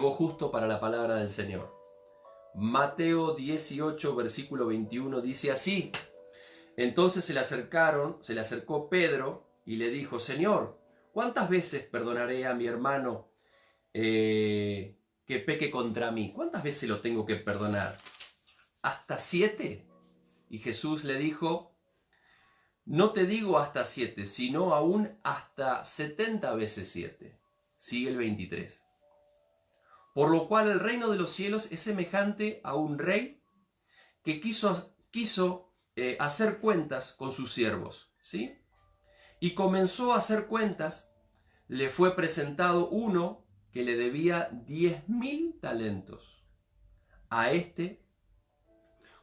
Justo para la palabra del Señor. Mateo 18, versículo 21 dice así: Entonces se le acercó Pedro y le dijo: Señor, ¿cuántas veces perdonaré a mi hermano que peque contra mí? ¿Cuántas veces lo tengo que perdonar? ¿Hasta 7? Y Jesús le dijo: No te digo hasta 7, sino aún hasta 70 veces 7. Sigue el 23. Por lo cual el reino de los cielos es semejante a un rey que quiso hacer cuentas con sus siervos, ¿sí? Y comenzó a hacer cuentas. Le fue presentado uno que le debía 10.000 talentos. A este,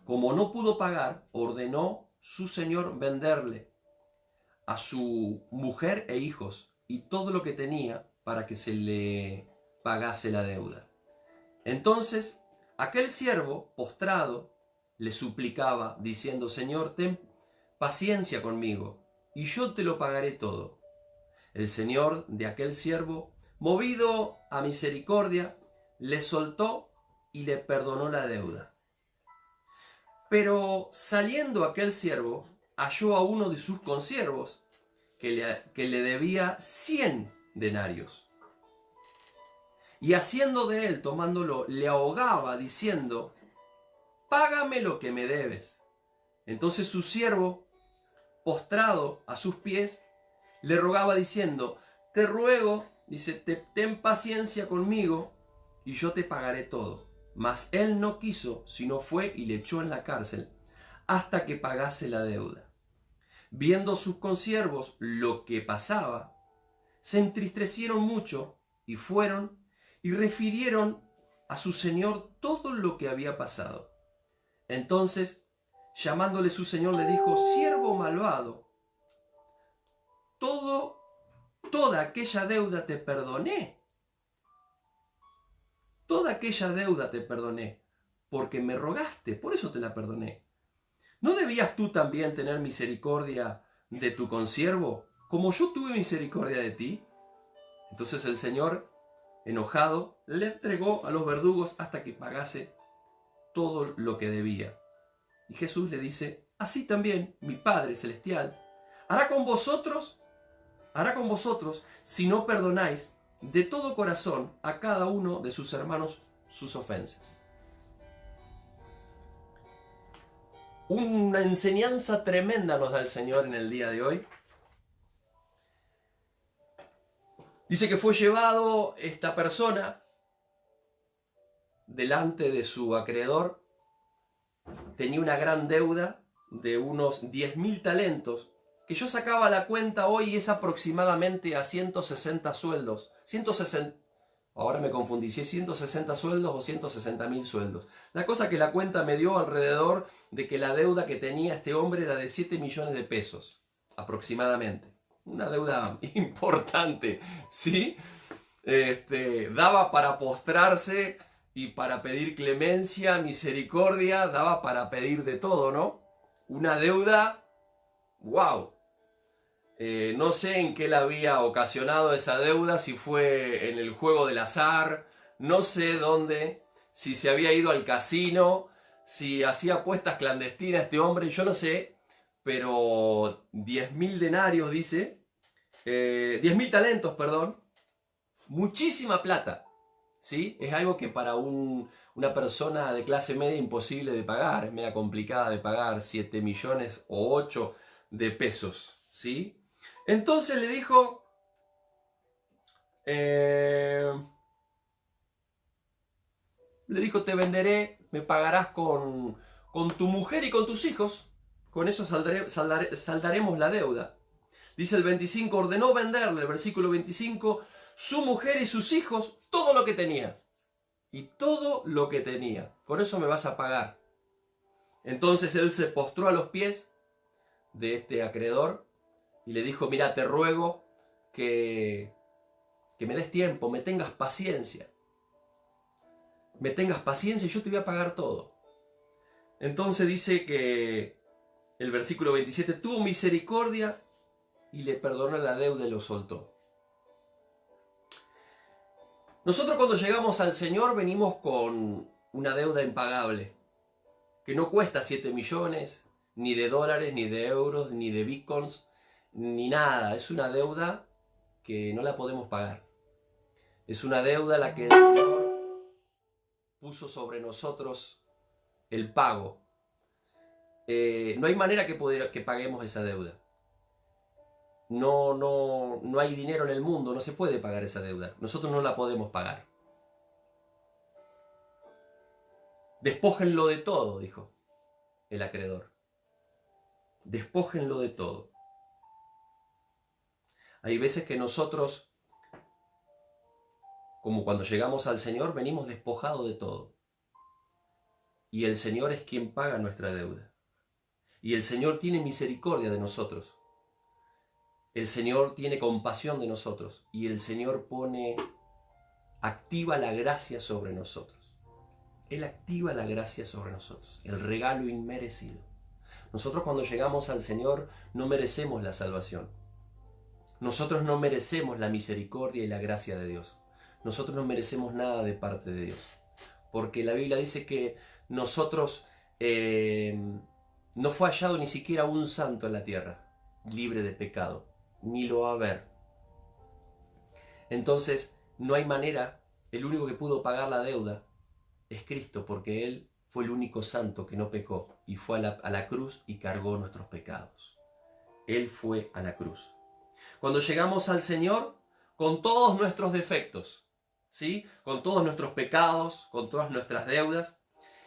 como no pudo pagar, ordenó su señor venderle a su mujer e hijos y todo lo que tenía para que se le pagase la deuda. Entonces aquel siervo, postrado, le suplicaba, diciendo: Señor, ten paciencia conmigo, y yo te lo pagaré todo. El señor de aquel siervo, movido a misericordia, le soltó y le perdonó la deuda. Pero saliendo aquel siervo, halló a uno de sus consiervos que le debía 100 denarios. Y haciendo de él, tomándolo, le ahogaba, diciendo: Págame lo que me debes. Entonces su siervo, postrado a sus pies, le rogaba, diciendo: Te ruego, dice, ten paciencia conmigo, y yo te pagaré todo. Mas él no quiso, sino fue y le echó en la cárcel, hasta que pagase la deuda. Viendo sus consiervos lo que pasaba, se entristecieron mucho, y fueron y refirieron a su señor todo lo que había pasado. Entonces, llamándole su señor, le dijo: Siervo malvado, toda aquella deuda te perdoné. Toda aquella deuda te perdoné, porque me rogaste, por eso te la perdoné. ¿No debías tú también tener misericordia de tu consiervo, como yo tuve misericordia de ti? Entonces el señor, enojado, le entregó a los verdugos hasta que pagase todo lo que debía. Y Jesús le dice: así también mi Padre Celestial hará con vosotros si no perdonáis de todo corazón a cada uno de sus hermanos sus ofensas. Una enseñanza tremenda nos da el Señor en el día de hoy. Dice que fue llevado esta persona delante de su acreedor. Tenía una gran deuda de unos 10.000 talentos, que yo sacaba la cuenta hoy y es aproximadamente a 160 sueldos. 160, ahora me confundí, si es 160 sueldos o 160.000 sueldos. La cosa que la cuenta me dio alrededor de que la deuda que tenía este hombre era de 7 millones de pesos, aproximadamente. Una deuda importante, ¿sí? Daba para postrarse y para pedir clemencia, misericordia, daba para pedir de todo, ¿no? Una deuda, wow. No sé en qué la había ocasionado esa deuda, si fue en el juego del azar, no sé dónde, si se había ido al casino, si hacía apuestas clandestinas este hombre, yo no sé, pero 10.000 denarios, dice, 10.000 talentos, perdón, muchísima plata, ¿sí? Es algo que para una persona de clase media imposible de pagar, es media complicada de pagar, 7 millones o 8 de pesos, ¿sí? Entonces le dijo, te venderé, me pagarás con tu mujer y con tus hijos, con eso saldaremos la deuda. Dice el 25, ordenó venderle, el versículo 25, su mujer y sus hijos, todo lo que tenía. Y todo lo que tenía, con eso me vas a pagar. Entonces él se postró a los pies de este acreedor y le dijo: mira, te ruego que me des tiempo, me tengas paciencia. Me tengas paciencia y yo te voy a pagar todo. Entonces dice que el versículo 27, tuvo misericordia y le perdonó la deuda y lo soltó. Nosotros cuando llegamos al Señor venimos con una deuda impagable, que no cuesta 7 millones, ni de dólares, ni de euros, ni de bitcoins, ni nada. Es una deuda que no la podemos pagar. Es una deuda la que el Señor puso sobre nosotros el pago. No hay manera que paguemos esa deuda. No hay dinero en el mundo, no se puede pagar esa deuda. Nosotros no la podemos pagar. Despójenlo de todo, dijo el acreedor. Despójenlo de todo. Hay veces que nosotros, como cuando llegamos al Señor, venimos despojados de todo. Y el Señor es quien paga nuestra deuda. Y el Señor tiene misericordia de nosotros. El Señor tiene compasión de nosotros. Y el Señor activa la gracia sobre nosotros. Él activa la gracia sobre nosotros. El regalo inmerecido. Nosotros cuando llegamos al Señor no merecemos la salvación. Nosotros no merecemos la misericordia y la gracia de Dios. Nosotros no merecemos nada de parte de Dios. Porque la Biblia dice que nosotros no fue hallado ni siquiera un santo en la tierra, libre de pecado, ni lo va a haber. Entonces, no hay manera, el único que pudo pagar la deuda es Cristo, porque Él fue el único santo que no pecó y fue a la cruz y cargó nuestros pecados. Él fue a la cruz. Cuando llegamos al Señor, con todos nuestros defectos, ¿sí? Con todos nuestros pecados, con todas nuestras deudas,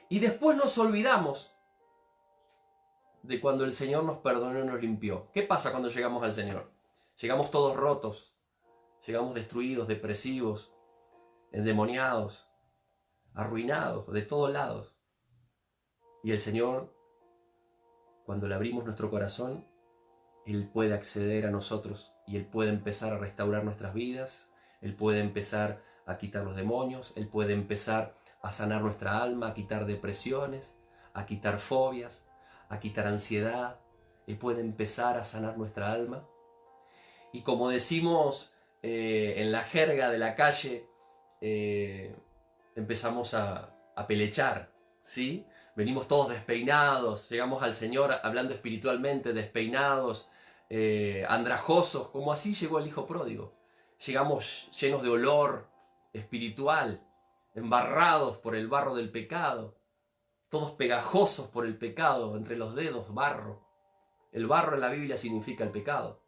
y después nos olvidamos de cuando el Señor nos perdonó y nos limpió. ¿Qué pasa cuando llegamos al Señor? Llegamos todos rotos, llegamos destruidos, depresivos, endemoniados, arruinados de todos lados. Y el Señor, cuando le abrimos nuestro corazón, Él puede acceder a nosotros y Él puede empezar a restaurar nuestras vidas. Él puede empezar a quitar los demonios. Él puede empezar a sanar nuestra alma, a quitar depresiones, a quitar fobias, a quitar ansiedad. Él puede empezar a sanar nuestra alma. Y como decimos en la jerga de la calle, empezamos a pelechar, ¿sí? Venimos todos despeinados, llegamos al Señor hablando espiritualmente, despeinados, andrajosos, como así llegó el hijo pródigo. Llegamos llenos de olor espiritual, embarrados por el barro del pecado, todos pegajosos por el pecado, entre los dedos, barro. El barro en la Biblia significa el pecado.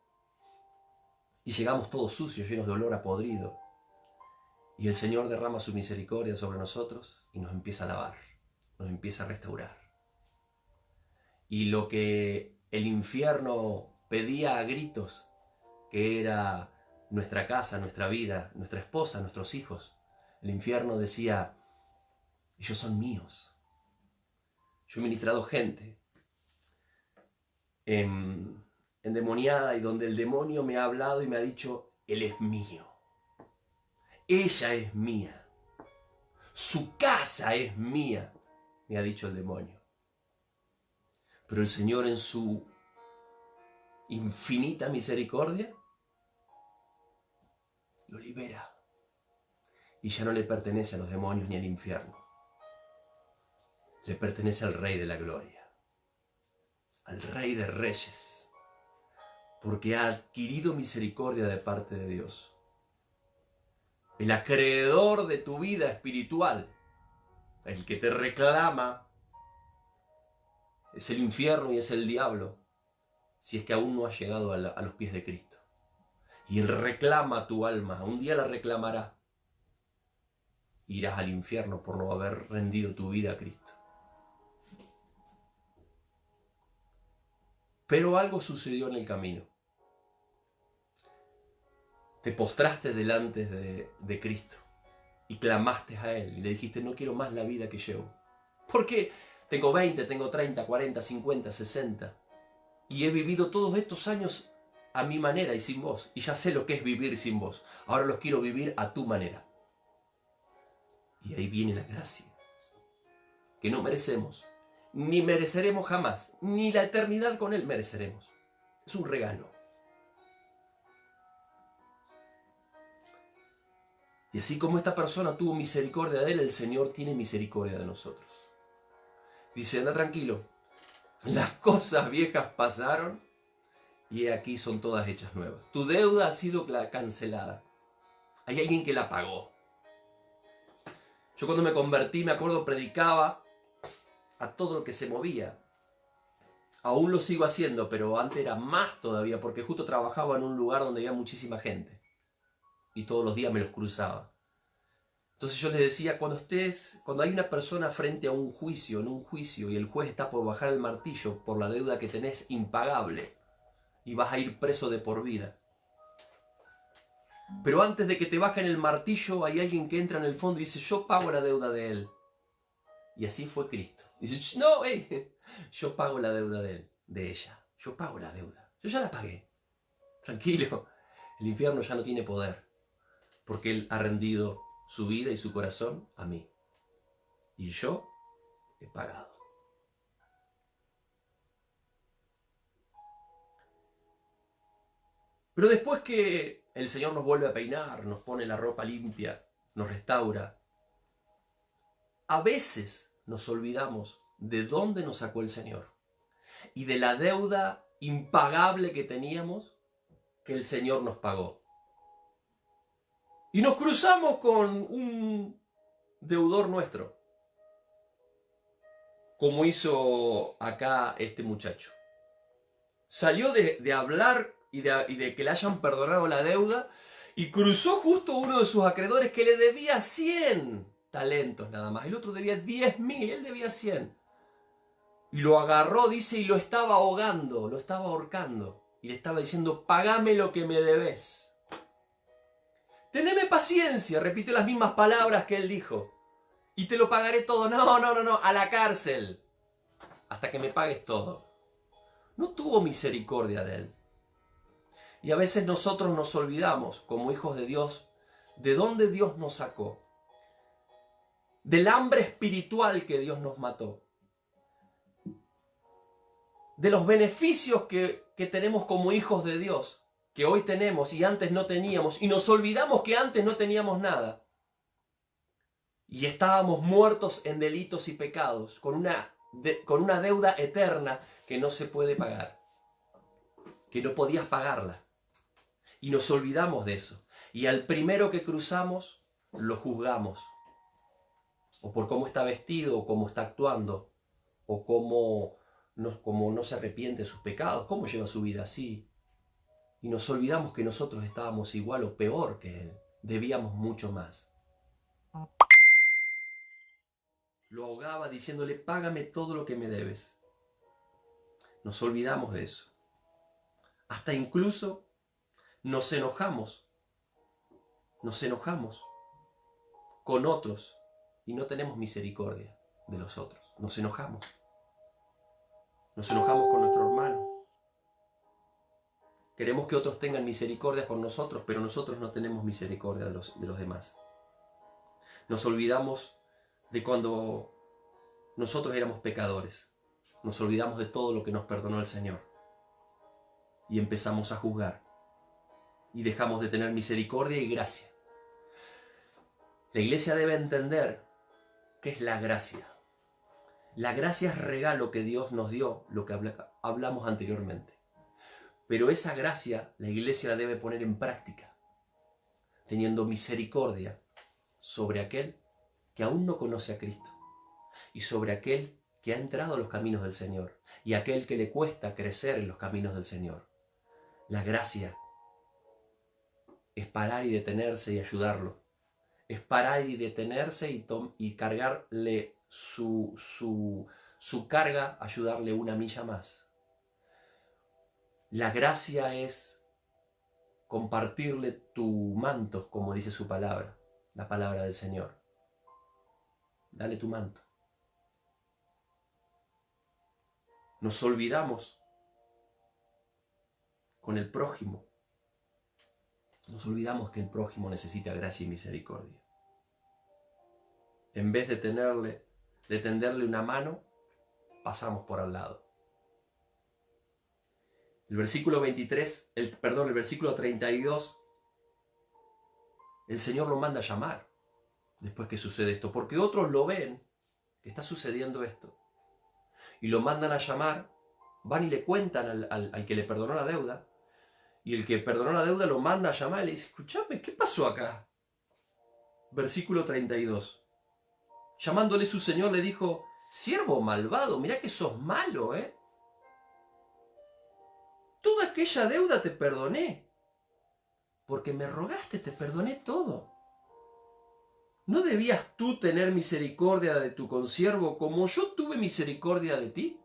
Y llegamos todos sucios, llenos de olor a podrido. Y el Señor derrama su misericordia sobre nosotros y nos empieza a lavar, nos empieza a restaurar. Y lo que el infierno pedía a gritos, que era nuestra casa, nuestra vida, nuestra esposa, nuestros hijos, el infierno decía, ellos son míos. Yo he ministrado gente endemoniada y donde el demonio me ha hablado y me ha dicho, él es mío. Ella es mía. Su casa es mía, me ha dicho el demonio. Pero el Señor en su infinita misericordia lo libera. Y ya no le pertenece a los demonios ni al infierno. Le pertenece al Rey de la Gloria, al Rey de Reyes, porque ha adquirido misericordia de parte de Dios. El acreedor de tu vida espiritual, el que te reclama, es el infierno y es el diablo, si es que aún no has llegado a los pies de Cristo. Y Él reclama tu alma, un día la reclamará. Irás al infierno por no haber rendido tu vida a Cristo. Pero algo sucedió en el camino. Te postraste delante de Cristo y clamaste a Él y le dijiste, no quiero más la vida que llevo. ¿Por qué? Tengo 20, tengo 30, 40, 50, 60 y he vivido todos estos años a mi manera y sin vos. Y ya sé lo que es vivir sin vos. Ahora los quiero vivir a tu manera. Y ahí viene la gracia, que no merecemos, ni mereceremos jamás, ni la eternidad con Él mereceremos. Es un regalo. Y así como esta persona tuvo misericordia de él, el Señor tiene misericordia de nosotros. Dice, anda tranquilo, las cosas viejas pasaron y aquí son todas hechas nuevas. Tu deuda ha sido cancelada. Hay alguien que la pagó. Yo cuando me convertí, me acuerdo, predicaba a todo lo que se movía. Aún lo sigo haciendo, pero antes era más todavía, porque justo trabajaba en un lugar donde había muchísima gente. Y todos los días me los cruzaba. Entonces yo les decía, cuando hay una persona frente a un juicio, en un juicio, y el juez está por bajar el martillo por la deuda que tenés impagable, y vas a ir preso de por vida. Pero antes de que te bajen el martillo, hay alguien que entra en el fondo y dice, yo pago la deuda de él. Y así fue Cristo. Dice, no, yo pago la deuda de él, de ella. Yo pago la deuda. Yo ya la pagué. Tranquilo. El infierno ya no tiene poder. Porque él ha rendido su vida y su corazón a mí. Y yo he pagado. Pero después que el Señor nos vuelve a peinar, nos pone la ropa limpia, nos restaura, a veces nos olvidamos de dónde nos sacó el Señor y de la deuda impagable que teníamos que el Señor nos pagó. Y nos cruzamos con un deudor nuestro, como hizo acá este muchacho. Salió de hablar y de que le hayan perdonado la deuda y cruzó justo uno de sus acreedores que le debía 100 talentos nada más. El otro debía 10.000, él debía 100. Y lo agarró, dice, y lo estaba ahogando, lo estaba ahorcando. Y le estaba diciendo, pagame lo que me debes. Teneme paciencia, repitió las mismas palabras que él dijo. Y te lo pagaré todo. No, a la cárcel. Hasta que me pagues todo. No tuvo misericordia de él. Y a veces nosotros nos olvidamos, como hijos de Dios, de dónde Dios nos sacó. Del hambre espiritual que Dios nos mató. De los beneficios que tenemos como hijos de Dios, que hoy tenemos y antes no teníamos, y nos olvidamos que antes no teníamos nada. Y estábamos muertos en delitos y pecados, con una deuda eterna que no se puede pagar, que no podías pagarla. Y nos olvidamos de eso. Y al primero que cruzamos, lo juzgamos. O por cómo está vestido, o cómo está actuando, o cómo no se arrepiente de sus pecados, cómo lleva su vida así. Y nos olvidamos que nosotros estábamos igual o peor que él. Debíamos mucho más. Lo ahogaba diciéndole, págame todo lo que me debes. Nos olvidamos de eso. Hasta incluso nos enojamos con otros y no tenemos misericordia de los otros. Nos enojamos con nuestro hermano. Queremos que otros tengan misericordia con nosotros, pero nosotros no tenemos misericordia de los demás. Nos olvidamos de cuando nosotros éramos pecadores. Nos olvidamos de todo lo que nos perdonó el Señor. Y empezamos a juzgar. Y dejamos de tener misericordia y gracia. La iglesia debe entender qué es la gracia. La gracia es regalo que Dios nos dio, lo que hablamos anteriormente. Pero esa gracia la iglesia la debe poner en práctica, teniendo misericordia sobre aquel que aún no conoce a Cristo y sobre aquel que ha entrado a los caminos del Señor y aquel que le cuesta crecer en los caminos del Señor. La gracia es parar y detenerse y ayudarlo. Es parar y detenerse y cargarle su carga, ayudarle una milla más. La gracia es compartirle tu manto, como dice su palabra, la palabra del Señor. Dale tu manto. Nos olvidamos con el prójimo. Nos olvidamos que el prójimo necesita gracia y misericordia. En vez de tenderle una mano, pasamos por al lado. El versículo 32 el Señor lo manda a llamar después que sucede esto, porque otros lo ven que está sucediendo esto y lo mandan a llamar, van y le cuentan al que le perdonó la deuda, y el que perdonó la deuda lo manda a llamar y le dice, escúchame, ¿qué pasó acá? Versículo 32. Llamándole su señor le dijo, siervo malvado, mirá que sos malo, ¿eh? Toda aquella deuda te perdoné, porque me rogaste, te perdoné todo. ¿No debías tú tener misericordia de tu consiervo como yo tuve misericordia de ti?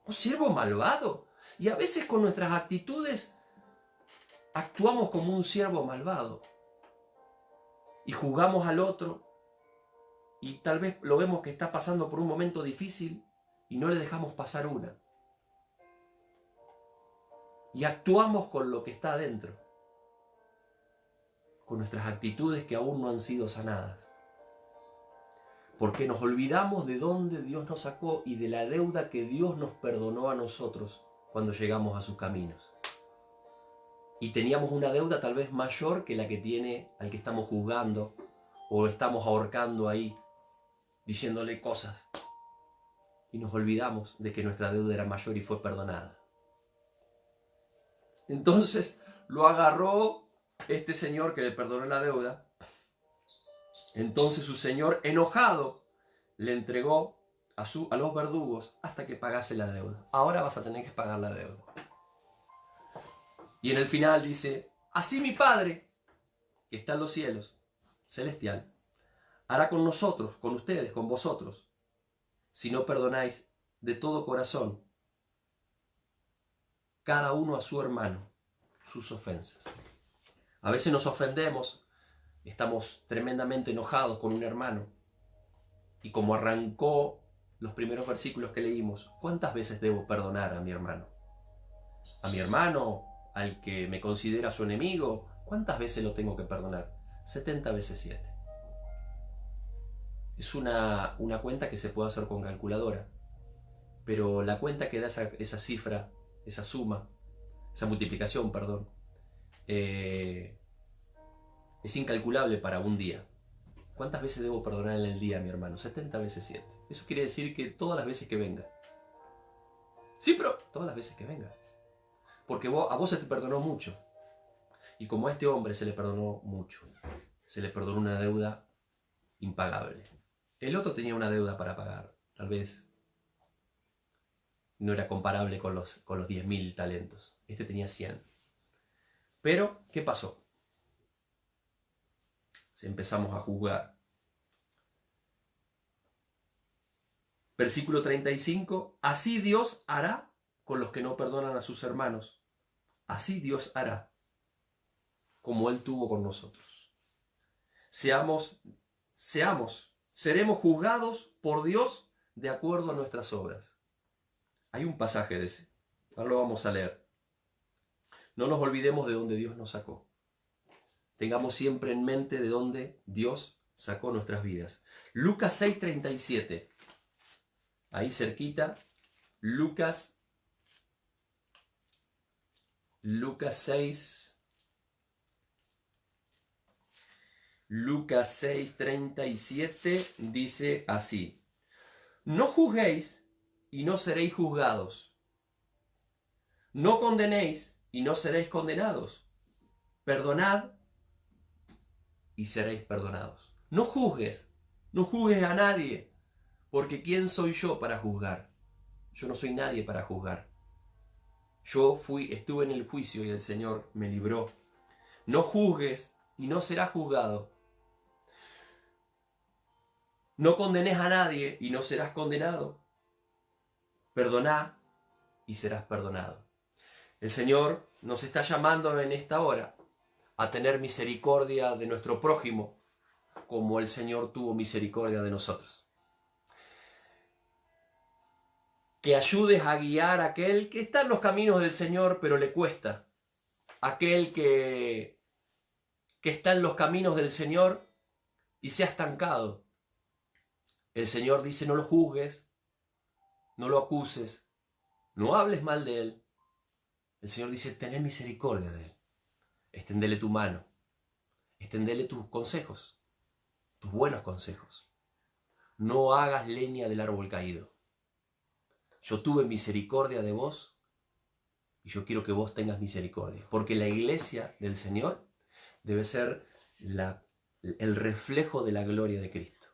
Un siervo malvado. Y a veces con nuestras actitudes actuamos como un siervo malvado. Y juzgamos al otro. Y tal vez lo vemos que está pasando por un momento difícil y no le dejamos pasar una. Y actuamos con lo que está adentro. Con nuestras actitudes que aún no han sido sanadas. Porque nos olvidamos de dónde Dios nos sacó y de la deuda que Dios nos perdonó a nosotros cuando llegamos a sus caminos. Y teníamos una deuda tal vez mayor que la que tiene al que estamos juzgando o estamos ahorcando ahí, diciéndole cosas. Y nos olvidamos de que nuestra deuda era mayor y fue perdonada. Entonces lo agarró este señor que le perdonó la deuda. Entonces su señor, enojado, le entregó a los verdugos hasta que pagase la deuda. Ahora vas a tener que pagar la deuda. Y en el final dice, así mi Padre, que está en los cielos, celestial, hará con nosotros, con ustedes, con vosotros, si no perdonáis de todo corazón, cada uno a su hermano, sus ofensas. A veces nos ofendemos, estamos tremendamente enojados con un hermano. Y como arrancó los primeros versículos que leímos, ¿cuántas veces debo perdonar a mi hermano? A mi hermano, al que me considera su enemigo, ¿cuántas veces lo tengo que perdonar? 70 veces 7. Es una cuenta que se puede hacer con calculadora. Pero la cuenta que da esa cifra, esa suma, esa multiplicación, perdón, es incalculable para un día. ¿Cuántas veces debo perdonar en el día a mi hermano? 70 veces 7. Eso quiere decir que todas las veces que venga. Sí, pero todas las veces que venga. Porque a vos se te perdonó mucho. Y como a este hombre se le perdonó mucho. Se le perdonó una deuda impagable. El otro tenía una deuda para pagar. Tal vez no era comparable con los 10.000 talentos. Este tenía 100. Pero, ¿qué pasó? Empezamos a juzgar. Versículo 35. Así Dios hará con los que no perdonan a sus hermanos. Así Dios hará, como Él tuvo con nosotros. Seremos juzgados por Dios de acuerdo a nuestras obras. Hay un pasaje de ese. Ahora lo vamos a leer. No nos olvidemos de dónde Dios nos sacó. Tengamos siempre en mente de dónde Dios sacó nuestras vidas. Lucas 6:37. Ahí cerquita. Lucas 6. Lucas 6:37 dice así. No juzguéis y no seréis juzgados. No condenéis y no seréis condenados. Perdonad y seréis perdonados. No juzgues a nadie, porque ¿quién soy yo para juzgar? Yo no soy nadie para juzgar. Yo estuve en el juicio y el Señor me libró. No juzgues y no serás juzgado. No condenes a nadie y no serás condenado. Perdoná y serás perdonado. El Señor nos está llamando en esta hora a tener misericordia de nuestro prójimo, como el Señor tuvo misericordia de nosotros. Que ayudes a guiar a aquel que está en los caminos del Señor, pero le cuesta. Aquel que está en los caminos del Señor y se ha estancado. El Señor dice, no lo juzgues, no lo acuses, no hables mal de él. El Señor dice, tené misericordia de él. Extendele tu mano. extendele tus consejos, tus buenos consejos. No hagas leña del árbol caído. Yo tuve misericordia de vos y yo quiero que vos tengas misericordia. Porque la iglesia del Señor debe ser el reflejo de la gloria de Cristo.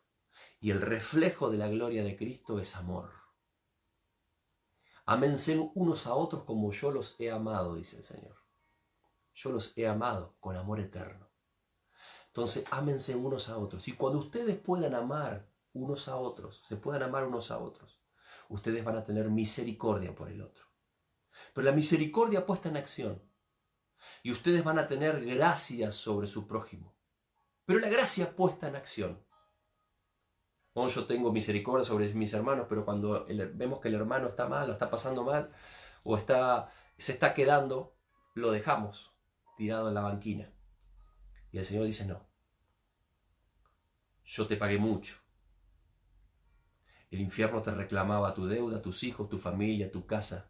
Y el reflejo de la gloria de Cristo es amor. Ámense unos a otros como yo los he amado, dice el Señor. Yo los he amado con amor eterno. Entonces, ámense unos a otros. Y cuando ustedes puedan amar unos a otros, se puedan amar unos a otros, ustedes van a tener misericordia por el otro. Pero la misericordia puesta en acción. Y ustedes van a tener gracia sobre su prójimo. Pero la gracia puesta en acción. No, yo tengo misericordia sobre mis hermanos, pero cuando vemos que el hermano está mal, o está pasando mal, o se está quedando, lo dejamos tirado en la banquina. Y el Señor dice, no. Yo te pagué mucho. El infierno te reclamaba tu deuda, tus hijos, tu familia, tu casa.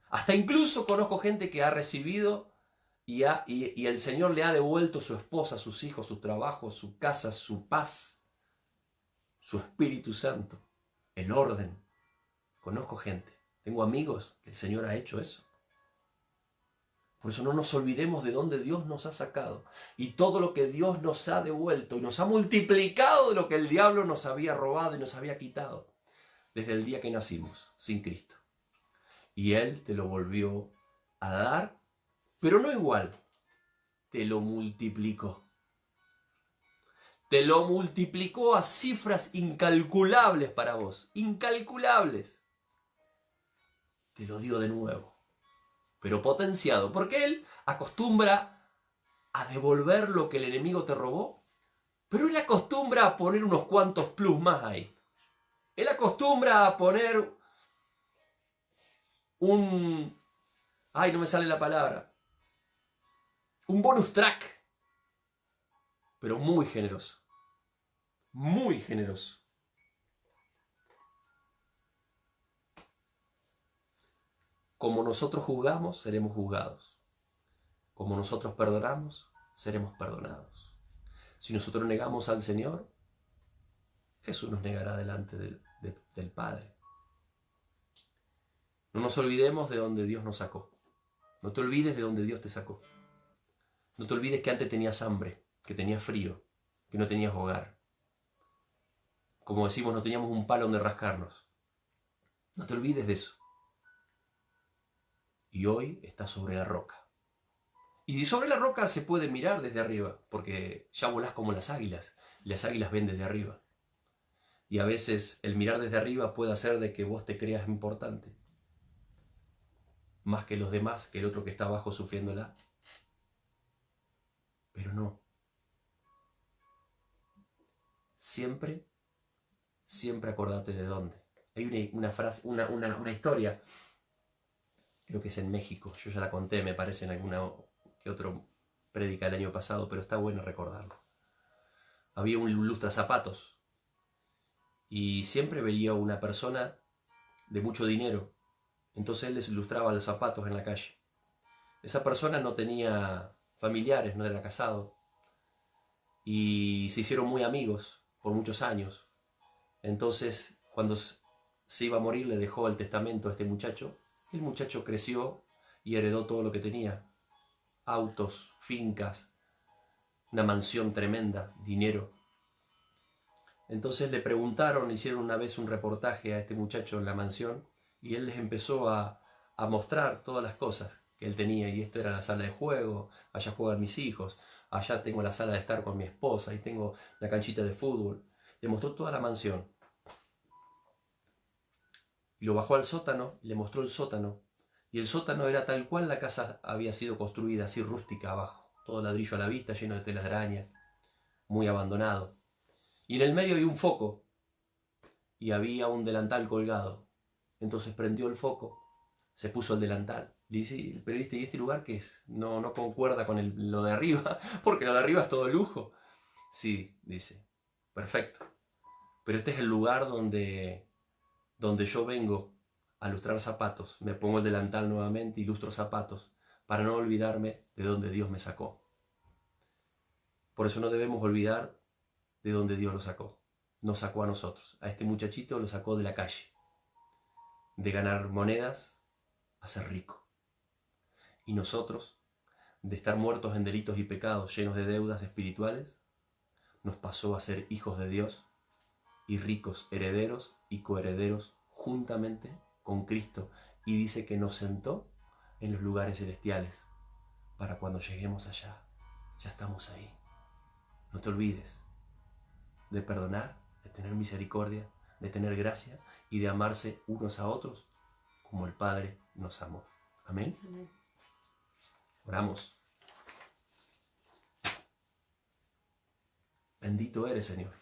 Hasta incluso conozco gente que ha recibido y el Señor le ha devuelto su esposa, sus hijos, su trabajo, su casa, su paz, su Espíritu Santo, el orden. Conozco gente, tengo amigos que el Señor ha hecho eso. Por eso no nos olvidemos de dónde Dios nos ha sacado y todo lo que Dios nos ha devuelto y nos ha multiplicado de lo que el diablo nos había robado y nos había quitado desde el día que nacimos sin Cristo. Y Él te lo volvió a dar, pero no igual, te lo multiplicó. Te lo multiplicó a cifras incalculables para vos, incalculables. Te lo dio de nuevo, pero potenciado, porque Él acostumbra a devolver lo que el enemigo te robó, pero Él acostumbra a poner unos cuantos plus más ahí. Él acostumbra a poner no me sale la palabra, un bonus track, pero muy generoso, muy generoso. Como nosotros juzgamos, seremos juzgados. Como nosotros perdonamos, seremos perdonados. Si nosotros negamos al Señor, Jesús nos negará delante del Padre. No nos olvidemos de donde Dios nos sacó. No te olvides de donde Dios te sacó. No te olvides que antes tenías hambre, que tenías frío, que no tenías hogar. Como decimos, no teníamos un palo donde rascarnos. No te olvides de eso. Y hoy estás sobre la roca. Y sobre la roca se puede mirar desde arriba, porque ya volás como las águilas. Las águilas ven desde arriba. Y a veces el mirar desde arriba puede hacer de que vos te creas importante. Más que los demás, que el otro que está abajo sufriéndola. Pero no. Siempre acordate de dónde. Hay una frase, una historia, creo que es en México, yo ya la conté, me parece en alguna que otro prédica el año pasado, pero está bueno recordarlo. Había un lustrazapatos y siempre veía una persona de mucho dinero. Entonces él les ilustraba los zapatos en la calle. Esa persona no tenía familiares, no era casado. Y se hicieron muy amigos por muchos años. Entonces, cuando se iba a morir, le dejó el testamento a este muchacho. El muchacho creció y heredó todo lo que tenía. Autos, fincas, una mansión tremenda, dinero. Entonces le preguntaron, hicieron una vez un reportaje a este muchacho en la mansión. Y él les empezó a mostrar todas las cosas que él tenía. Y esto era la sala de juego, allá juegan mis hijos, allá tengo la sala de estar con mi esposa, y tengo la canchita de fútbol. Le mostró toda la mansión. Y lo bajó al sótano, le mostró el sótano. Y el sótano era tal cual la casa había sido construida, así rústica abajo. Todo ladrillo a la vista, lleno de telas de araña, muy abandonado. Y en el medio había un foco. Y había un delantal colgado. Entonces prendió el foco, se puso el delantal. Dice el periodista, ¿y este lugar qué es? No concuerda con lo de arriba, porque lo de arriba es todo lujo. Sí, dice, perfecto. Pero este es el lugar donde yo vengo a lustrar zapatos. Me pongo el delantal nuevamente y lustro zapatos para no olvidarme de donde Dios me sacó. Por eso no debemos olvidar de dónde Dios lo sacó. Nos sacó a nosotros. A este muchachito lo sacó de la calle, de ganar monedas a ser rico. Y nosotros, de estar muertos en delitos y pecados, llenos de deudas espirituales, nos pasó a ser hijos de Dios y ricos, herederos y coherederos juntamente con Cristo. Y dice que nos sentó en los lugares celestiales para cuando lleguemos allá. Ya estamos ahí. No te olvides de perdonar, de tener misericordia, de tener gracia y de amarse unos a otros como el Padre nos amó. Amén. Oramos. Bendito eres, Señor.